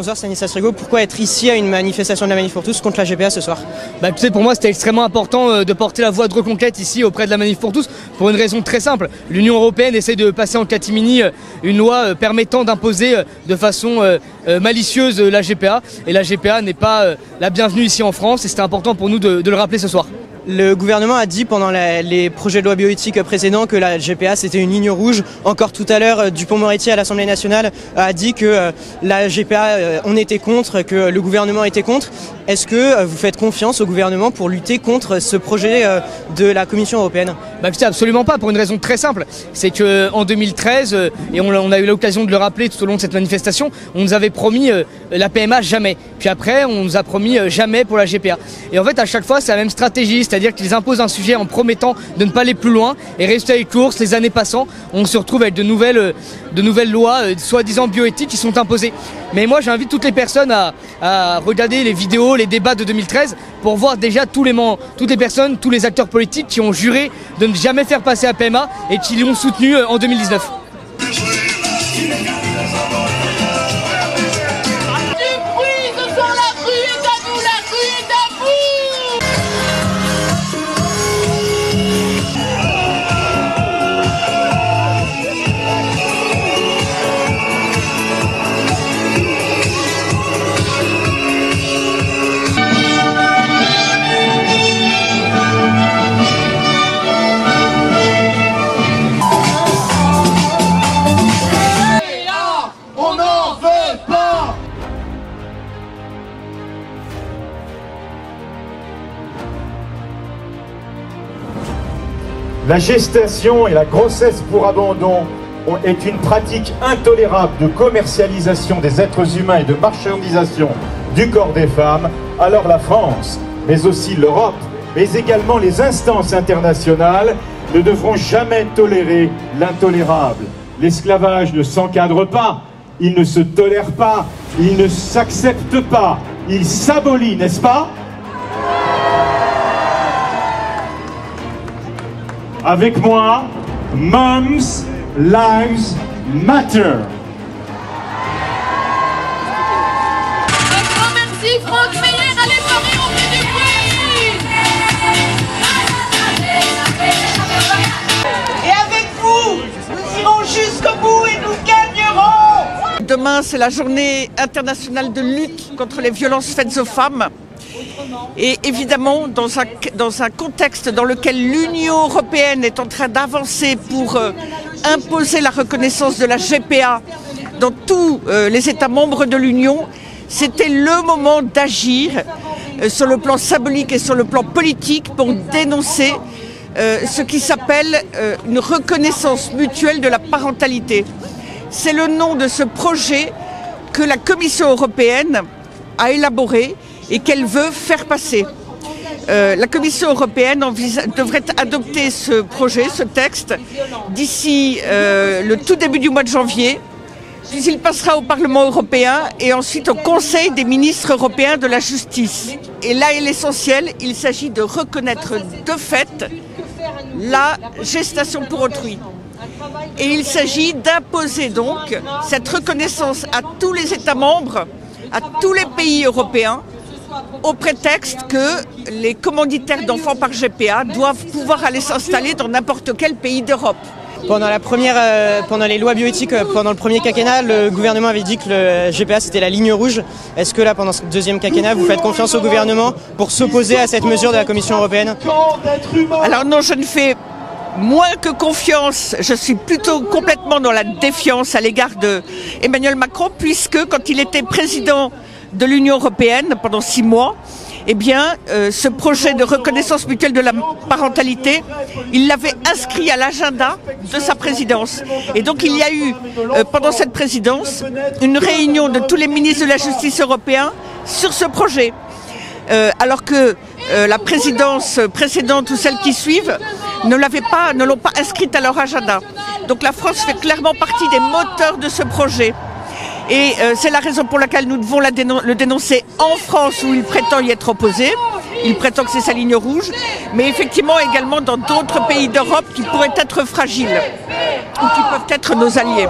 Bonsoir, Stanislas Rigaud. Pourquoi être ici à une manifestation de la Manif pour tous contre la GPA ce soir? Tu sais, pour moi c'était extrêmement important de porter la voix de reconquête ici auprès de la Manif pour tous, pour une raison très simple. L'Union européenne essaie de passer en catimini une loi permettant d'imposer de façon malicieuse la GPA, et la GPA n'est pas la bienvenue ici en France, et c'était important pour nous de le rappeler ce soir. Le gouvernement a dit pendant les projets de loi bioéthique précédents que la GPA c'était une ligne rouge. Encore tout à l'heure, Dupond-Moretti à l'Assemblée nationale a dit que la GPA, on était contre, que le gouvernement était contre. Est-ce que vous faites confiance au gouvernement pour lutter contre ce projet de la Commission européenne? Absolument pas, pour une raison très simple. C'est qu'en 2013, et on a eu l'occasion de le rappeler tout au long de cette manifestation, on nous avait promis la PMA jamais. Puis après, on nous a promis jamais pour la GPA. Et en fait, à chaque fois, c'est la même stratégie, c'est-à-dire qu'ils imposent un sujet en promettant de ne pas aller plus loin. Et résultat des courses, les années passant, on se retrouve avec de nouvelles lois, soi-disant bioéthiques, qui sont imposées. Mais moi, j'invite toutes les personnes à regarder les vidéos, les débats de 2013, pour voir déjà toutes les personnes, tous les acteurs politiques qui ont juré de ne jamais faire passer la PMA et qui l'ont soutenu en 2019. La gestation et la grossesse pour abandon est une pratique intolérable de commercialisation des êtres humains et de marchandisation du corps des femmes. Alors la France, mais aussi l'Europe, mais également les instances internationales ne devront jamais tolérer l'intolérable. L'esclavage ne s'encadre pas, il ne se tolère pas, il ne s'accepte pas, il s'abolit, n'est-ce pas ? Avec moi, Moms Lives Matter. Un grand merci, Franck Meyer, à l'effort et on fait du bruit. Et avec vous, nous irons jusqu'au bout et nous gagnerons. Demain, c'est la journée internationale de lutte contre les violences faites aux femmes. Et évidemment, dans un contexte dans lequel l'Union européenne est en train d'avancer pour imposer la reconnaissance de la GPA dans tous les États membres de l'Union, c'était le moment d'agir sur le plan symbolique et sur le plan politique pour dénoncer ce qui s'appelle une reconnaissance mutuelle de la parentalité. C'est le nom de ce projet que la Commission européenne a élaboré et qu'elle veut faire passer. La Commission européenne devrait adopter ce projet, ce texte, d'ici le tout début du mois de janvier, puis il passera au Parlement européen et ensuite au Conseil des ministres européens de la justice. Et là est l'essentiel, il s'agit de reconnaître de fait la gestation pour autrui. Et il s'agit d'imposer donc cette reconnaissance à tous les États membres, à tous les pays européens, au prétexte que les commanditaires d'enfants par GPA doivent pouvoir aller s'installer dans n'importe quel pays d'Europe. Pendant les lois bioéthiques, pendant le premier quinquennat, le gouvernement avait dit que le GPA c'était la ligne rouge. Est-ce que là, pendant ce deuxième quinquennat, vous faites confiance au gouvernement pour s'opposer à cette mesure de la Commission européenne? Alors non, je ne fais moins que confiance, je suis plutôt complètement dans la défiance à l'égard d'Emmanuel Macron, puisque quand il était président de l'Union européenne pendant 6 mois, eh bien, ce projet de reconnaissance mutuelle de la parentalité, il l'avait inscrit à l'agenda de sa présidence. Et donc il y a eu, pendant cette présidence, une réunion de tous les ministres de la justice européens sur ce projet. Alors que la présidence précédente ou celles qui suivent ne l'ont pas inscrite à leur agenda. Donc la France fait clairement partie des moteurs de ce projet. Et c'est la raison pour laquelle nous devons le dénoncer en France où il prétend y être opposé. Il prétend que c'est sa ligne rouge, mais effectivement également dans d'autres pays d'Europe qui pourraient être fragiles ou qui peuvent être nos alliés.